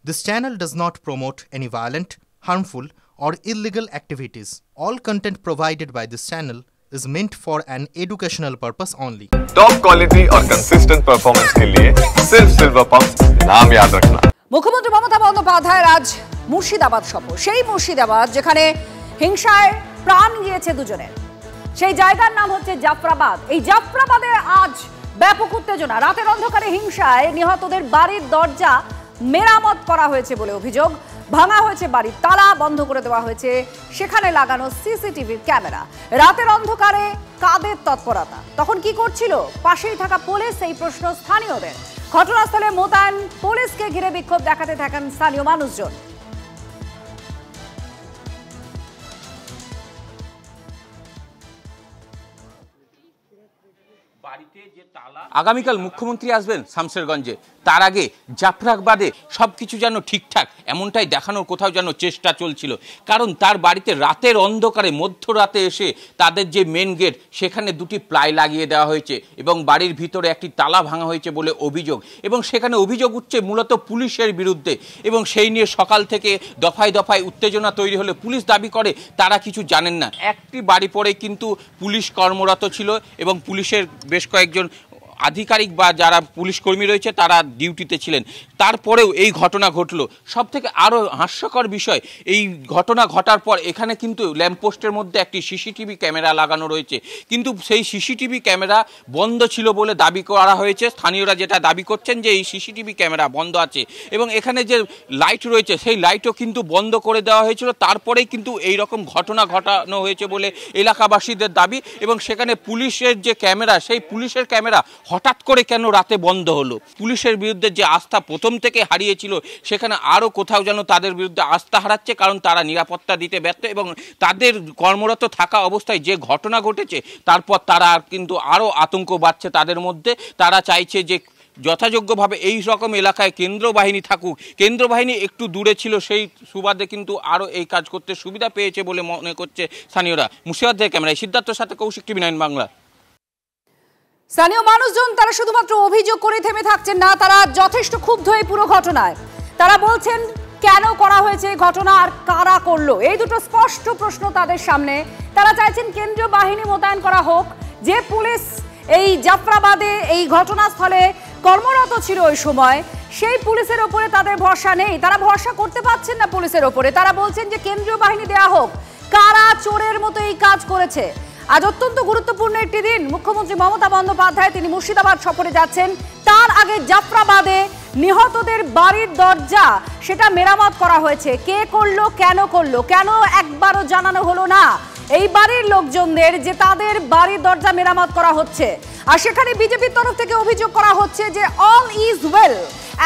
This channel does not promote any violent, harmful, or illegal activities. All content provided by this channel is meant for an educational purpose only. Top quality और consistent performance के लिए सिर्फ silver pumps नाम याद रखना। মুখ্যমন্ত্রী মমতা বন্দ্যোপাধ্যায়ের আজ মুর্শিদাবাদ সফর। সেই মুর্শিদাবাদ যেখানে হিংসায় প্রাণ গিয়েছে দুজনের, সেই জায়গার নাম হচ্ছে জাফরাবাদ। এই জাফরাবাদে আজ ব্যাপক উত্তেজনা। রাতের অন্ধকারে হিংসায় নিহতদের বাড়ির দরজা মেরামত করা হয়েছে বলে অভিযোগ। ভাঙা হয়েছে বাড়ির তালা, বন্ধ করে দেওয়া হয়েছে সেখানে লাগানো সিসিটিভির ক্যামেরা। রাতের অন্ধকারে কাদের তৎপরতা? তখন কি করছিল পাশেই থাকা পুলিশ? এই প্রশ্ন স্থানীয়দের। ঘটনাস্থলে মোতায়েন পুলিশকে ঘিরে বিক্ষোভ দেখাতে থাকেন স্থানীয় মানুষজন। আগামীকাল মুখ্যমন্ত্রী আসবেন শামশেরগঞ্জে, তার আগে জাফরাবাদে সবকিছু যেন ঠিকঠাক এমনটাই দেখানোর কোথাও যেন চেষ্টা চলছিল। কারণ তার বাড়িতে রাতের অন্ধকারে মধ্যরাতে এসে তাদের যে মেন গেট সেখানে দুটি প্লাই লাগিয়ে দেওয়া হয়েছে এবং বাড়ির ভিতরে একটি তালা ভাঙা হয়েছে বলে অভিযোগ। এবং সেখানে অভিযোগ উঠছে মূলত পুলিশের বিরুদ্ধে এবং সেই নিয়ে সকাল থেকে দফায় দফায় উত্তেজনা তৈরি হলে পুলিশ দাবি করে তারা কিছু জানেন না। একটি বাড়ি পরে কিন্তু পুলিশ কর্মরত ছিল এবং পুলিশের বেশ কয়েকজন আধিকারিক বা যারা পুলিশ কর্মী রয়েছে তারা ডিউটিতে ছিলেন। তারপরেও এই ঘটনা ঘটলো। সব থেকে আরও হাস্যকর বিষয়, এই ঘটনা ঘটার পর এখানে কিন্তু ল্যাম্পপোস্টের মধ্যে একটি সিসিটিভি ক্যামেরা লাগানো রয়েছে, কিন্তু সেই সিসিটিভি ক্যামেরা বন্ধ ছিল বলে দাবি করা হয়েছে। স্থানীয়রা যেটা দাবি করছেন যে এই সিসিটিভি ক্যামেরা বন্ধ আছে এবং এখানে যে লাইট রয়েছে সেই লাইটও কিন্তু বন্ধ করে দেওয়া হয়েছিল। তারপরেই কিন্তু এই রকম ঘটনা ঘটানো হয়েছে বলে এলাকাবাসীদের দাবি। এবং সেখানে পুলিশের যে ক্যামেরা, সেই পুলিশের ক্যামেরা হঠাৎ করে কেন রাতে বন্ধ হলো? পুলিশের বিরুদ্ধে যে আস্থা প্রথম থেকে হারিয়েছিল সেখানে আরও কোথাও যেন তাদের বিরুদ্ধে আস্থা হারাচ্ছে, কারণ তারা নিরাপত্তা দিতে ব্যর্থ এবং তাদের কর্মরত থাকা অবস্থায় যে ঘটনা ঘটেছে তারপর তারা কিন্তু আরও আতঙ্ক বাড়ছে তাদের মধ্যে। তারা চাইছে যে যথাযোগ্যভাবে এই রকম এলাকায় কেন্দ্র বাহিনী থাকুক। কেন্দ্র বাহিনী একটু দূরে ছিল, সেই সুবাদে কিন্তু আরও এই কাজ করতে সুবিধা পেয়েছে বলে মনে করছে স্থানীয়রা। মুর্শিদাবাদ থেকে ক্যামেরায় সিদ্ধার্থর সাথে কৌশিক, টিভি 9 বাংলা। স্থানীয় মানুষজন তারা শুধুমাত্র অভিযোগ করে থেমে থাকছেন না, তারা যথেষ্ট ক্ষুব্ধ এই পুরো ঘটনায়। তারা বলছেন কেন করা হয়েছে ঘটনা আর কারা করলো, এই দুটো স্পষ্ট প্রশ্ন তাদের সামনে। তারা চাইছেন কেন্দ্রীয় বাহিনী মোতায়েন করা হোক। যে পুলিশ এই জাফরাবাদে এই ঘটনাস্থলে কর্মরত ছিল ওই সময়, সেই পুলিশের ওপরে তাদের ভরসা নেই, তারা ভরসা করতে পারছেন না পুলিশের ওপরে। তারা বলছেন যে কেন্দ্রীয় বাহিনী দেয়া হোক। কারা চোরের মতো এই কাজ করেছে? আজ অত্যন্ত গুরুত্বপূর্ণ একটি দিন। মুখ্যমন্ত্রী মমতা বন্দ্যোপাধ্যায় তিনি মুর্শিদাবাদ সফরে যাচ্ছেন। তার আগে জাফরাবাদে নিহতদের বাড়ির দরজা সেটা মেরামত করা হয়েছে। কে করলো, কেন করলো, কেন একবারও জানানো হলো না এই বাড়ির লোকজনদের যে তাদের বাড়ির দরজা মেরামত করা হচ্ছে? আর সেখানে বিজেপির তরফ থেকে অভিযোগ করা হচ্ছে যে অল ইজ ওয়েল,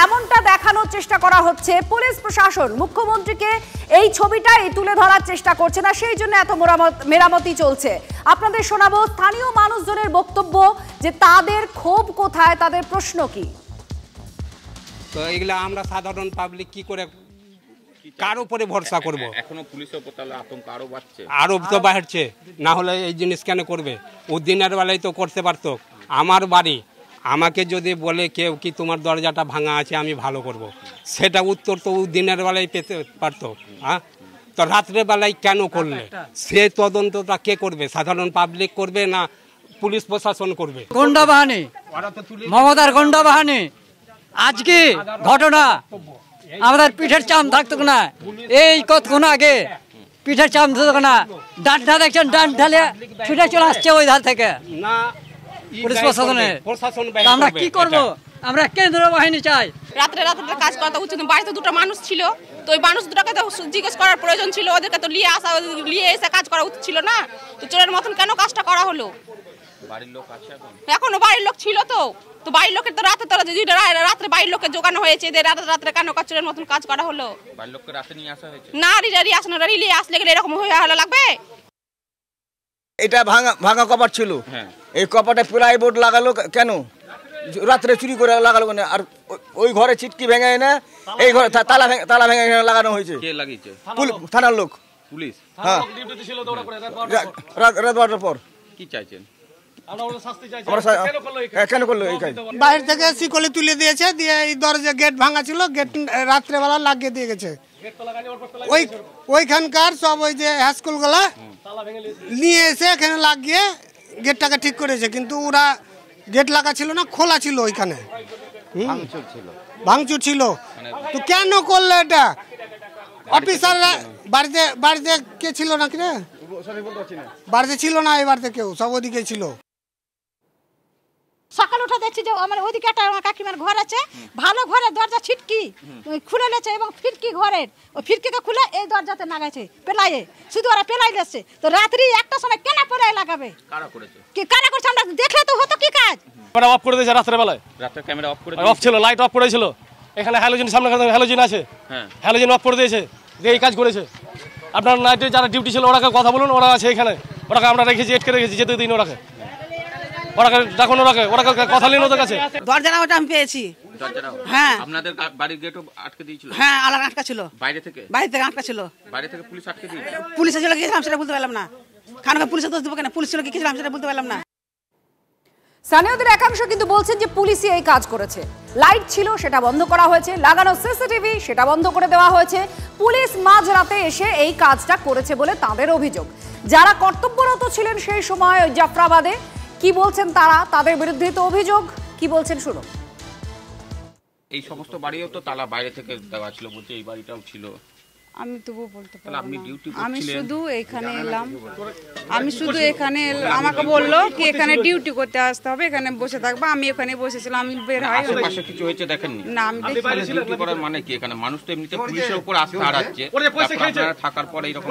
এমনটা দেখানোর চেষ্টা করা হচ্ছে। পুলিশ প্রশাসন মুখ্যমন্ত্রীকে এই ছবিটাই তুলে ধরার চেষ্টা করছে না, সেই জন্য এত মেরামতি চলছে। আপনাদের শোনাবো স্থানীয় মানুষজনের বক্তব্য যে তাদের ক্ষোভ কোথায়, তাদের প্রশ্ন কি। তো এগুলা আমরা সাধারণ পাবলিক কি করে কার উপরে ভরসা করব? এখনো পুলিশের উপর তাহলে আতঙ্ক আরো বাড়ছে, আরো তো বাড়ছে। না হলে এই জিনিস কেন করবে? ও দিনের বেলায় তো করতে পারতো। আমার বাড়ি, আমাকে যদি বলে কেউ কি তোমার দরজাটা ভাঙা আছে আমি ভালো করব, সেটা উত্তর তো দিনের বেলায় পেতে পারতো। হ্যাঁ, তো রাত্রে বেলায় কেন করলে? সে তদন্তটা কে করবে? সাধারণ পাবলিক করবে না পুলিশ প্রশাসন করবে? গন্ডা বাহিনী, মমতার গন্ডা বাহিনী। আজকে ঘটনা আমাদের পিঠের চাম থাকতো না, এই কতক্ষণ আগে পিঠের চাম থাকতো না। ডান্ডা দেখছেন, ডান্ডালে ছুটে চলে আসছে ওই ধার থেকে না পুলিশ প্রশাসনের। আমরা কি করব? আমরা কেন্দ্রীয় বাহিনী চাই। রাত্রে রাত্রে কাজ করা উচিত। বাড়িতে দুটো মানুষ ছিল, তো ওই মানুষ দুটোকে তো জিজ্ঞেস করার প্রয়োজন ছিল, ওদেরকে তো নিয়ে এসে কাজ করা উচিত ছিল না। তো চোরের মতন কেন কাজটা করা হলো? বাড়ির লোক আছে এখনো বাড়ির লোক ছিল, তো বাড়ির লোকের তো রাতে রাত্রে বাড়ির লোকের জোগানো হয়েছে, রাত্রে কেন চোরের মতন কাজ করা হলো? বাড়ির লোককে রাতে নিয়ে আসা হয়েছে না, রিলি আসলে গেলে এরকম হয়ে লাগবে। এটা ভাঙা কপাট ছিল, এই কপাটে প্লাইবোর্ড লাগালো কেন? রাত্রে চুরি করে লাগালো কেন? আর ওই ঘরে চিটকি ভেঙে না, এই ঘরে তালা ভেঙে লাগানো হয়েছে। কে লাগিয়েছে? থানার লোক, পুলিশ। হ্যাঁ, রাত 12টার পর। কি চাইছেন? কেন করলো এই কাজ? বাইরে থেকে শিকলি তুলে দিয়েছে, দিয়ে এই দরজা গেট ভাঙা ছিল, গেট রাত্রেবেলা লাগিয়ে দিয়ে গেছে। ওইখানকার সব ওই যে হাইস্কুল গুলা নিয়ে এসে এখানে লাগিয়ে গেটটাকে ঠিক করেছে, কিন্তু ওরা গেট লাগা ছিল না, খোলা ছিল, ওইখানে ভাঙচুর ছিল। তো কেন করলো এটা? অফিসাররা বাড়িতে বাড়িতে কে ছিল না কি রে? বাড়িতে ছিল না, এই বাড়িতে কেউ, সব ওদিকে ছিল। সকাল উঠে দেখছি যে আমার ওইদিকে একটা আমার কাকিমার ঘর আছে, ভালো ঘরের দরজা ছিটকি খুলে লেছে এবং ফিরকি ঘরের ওই ফিরকিকে খুলে এই দরজাতে লাগাইছে পেলাইয়ে, শুধু ওরা পেলাই দিচ্ছে। তো রাত্রি একটা সময় কেন পেলাই লাগাবে? কারা করেছে? কি কারা করছে আমরা দেখলে তো হতো কি কাজ? ক্যামেরা অফ করে দিয়েছে রাতের বেলায়, রাতে ক্যামেরা অফ করে অফ ছিল, লাইট অফ করেছিল। এখানে হ্যালোজেন সামনে হ্যালোজেন আছে, হ্যাঁ হ্যালোজেন অফ করে দিয়েছে, যে এই কাজ করেছে। আপনার নাইটে যারা ডিউটি ছিল ওরাকে কথা বলুন, ওরা আছে এখানে, ওরাকে আমরা রেখেছি, আটকে রেখেছি, যেতে দিন ওরাকে, ওরাকে ডাকুন, ওরাকে কথা নিন ওদের কাছে। দরজাটা ওটা আমি পেয়েছি। হ্যাঁ, আপনাদের বাড়ির গেটও আটকে দিয়েছিল? হ্যাঁ, আটকা ছিল। বাইরে থেকে আটকা ছিল? বাইরে থেকে পুলিশ আটকে দিয়েছে। পুলিশ ছিল গিয়েছিলাম সেটা বলতে পারলাম না, কারণ পুলিশের দোষ দেবো কেন? পুলিশ ছিল গিয়েছিলাম সেটা বলতে পারলাম না। স্থানীয়দের একাংশ কিন্তু বলছেন যে পুলিশই এই কাজ করেছে। লাইট ছিল, সেটা বন্ধ করা হয়েছে, লাগানো সিসিটিভি সেটা বন্ধ করে দেওয়া হয়েছে। পুলিশ মাঝরাতে এসে এই কাজটা করেছে বলে তাদের অভিযোগ। যারা কর্তব্যরত ছিলেন সেই সময় জাফরাবাদে, কি বলছেন তারা? তাদের বিরুদ্ধে তো অভিযোগ, কি বলছেন শুনুন। এই সমস্ত বাড়িও তো তালা বাইরে থেকে দেওয়া ছিল বলছে, এই বাড়িটাও ছিল। আমি তবুও বলতে পারবো আপনি না। ডিউটি আমি করছিলেন? শুধু এখানে এলাম, আমাকে বললো কি এখানে ডিউটি করতে আসতে হবে, এখানে বসে থাকবো। আমি এখানে বসেছিলাম, আমি বের হই। আশেপাশে কিছু হয়েছে দেখেননি? না, আমি দেখিনি। ডিউটি করার মানে কি? এখানে মানুষ তো এমনিতে পুলিশের উপর আস্থা হারাচ্ছে, আপনারা থাকার পরে এরকম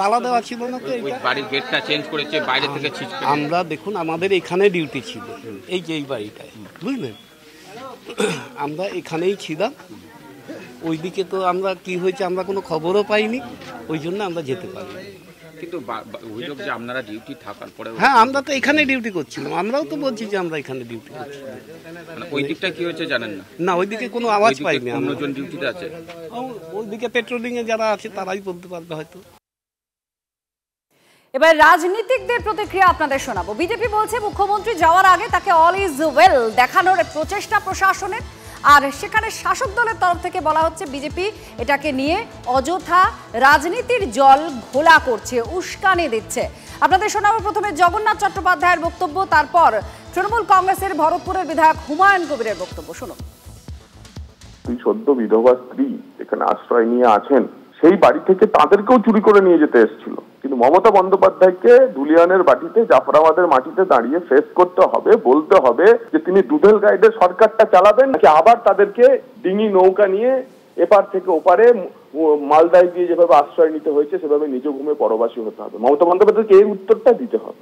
তালা দেওয়া ছিল না তো, বাড়ির গেটটা চেঞ্জ করেছে, বাইরে থেকে ছিটকে। আমরা দেখুন আমাদের এখানে ডিউটি ছিল, এই যে এই বাড়িটায়, বুঝলেন, আমরা এখানেই ছিলাম। ওইদিকে তো আমরা কি হয়েছে আমরা কোনো খবরও পাইনি, ওই জন্য আমরা যেতে পারিনি। কিন্তু অভিযোগ যে আপনারা ডিউটি থাকার পরে। হ্যাঁ, আমরা তো এখানে ডিউটি করছিলাম, আমরাও তো বলছি যে আমরা এখানে ডিউটি করছি। মানে ওই দিকটা কি হয়েছে জানেন না? না, ওইদিকে কোনো আওয়াজ পাইনি। অন্যজন ডিউটিতে আছে, ওইদিকে পেট্রোলিং এ যারা আছে তারাই বলতে পারবে হয়তো। এবার রাজনীতিকদের প্রতিক্রিয়া আপনাদের শোনাবো। বিজেপি বলছে মুখ্যমন্ত্রী যাওয়ার আগে তাকে অল ইজ ওয়েল দেখানোর প্রচেষ্টা প্রশাসনের, আর সেখানে শাসক দলের তরফ থেকে বলা হচ্ছে বিজেপি এটাকে নিয়ে অযথা রাজনীতির জল ঘোলা করছে, উস্কানি দিচ্ছে। আপনাদের শোনাবো প্রথমে জগন্নাথ চট্টোপাধ্যায়ের বক্তব্য, তারপর তৃণমূল কংগ্রেসের ভরতপুরের বিধায়ক হুমায়ুন কবিরের বক্তব্য শুনুন। সদ্য বিধবা স্ত্রী এখানে আশ্রয় নিয়ে আছেন, সেই বাড়ি থেকে তাদেরকেও চুরি করে নিয়ে যেতে এসেছিল, কিন্তু মমতা বন্দ্যোপাধ্যায়কে ধুলিয়ানের বাটিতে, জাফরাবাদের মাটিতে দাঁড়িয়ে ফেস করতে হবে, বলতে হবে যে তিনি দুধেল গাইডের সরকারটা চালাবেন নাকি আবার তাদেরকে ডিঙি নৌকা নিয়ে এপার থেকে ওপারে মালদায় গিয়ে যেভাবে আশ্রয় নিতে হয়েছে সেভাবে নিজ ভূমে পরবাসী হতে হবে। মমতা বন্দ্যোপাধ্যায়কে এই উত্তরটা দিতে হবে।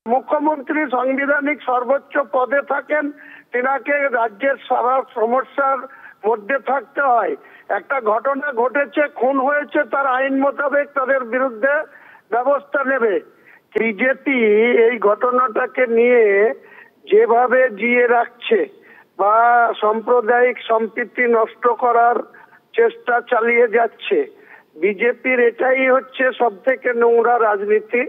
মুখ্যমন্ত্রী সাংবিধানিক সর্বোচ্চ পদে থাকেন, তিনাকে রাজ্যের সারা সমস্যার মধ্যে থাকতে হয়। একটা ঘটনা ঘটেছে, খুন হয়েছে, তার আইন মোতাবেক তাদের বিরুদ্ধে ব্যবস্থা নেবে। বিজেপি এই ঘটনাটাকে নিয়ে যেভাবে জিয়ে রাখছে বা সাম্প্রদায়িক সম্প্রীতি নষ্ট করার চেষ্টা চালিয়ে যাচ্ছে, বিজেপির এটাই হচ্ছে সব থেকে নোংরা রাজনীতি।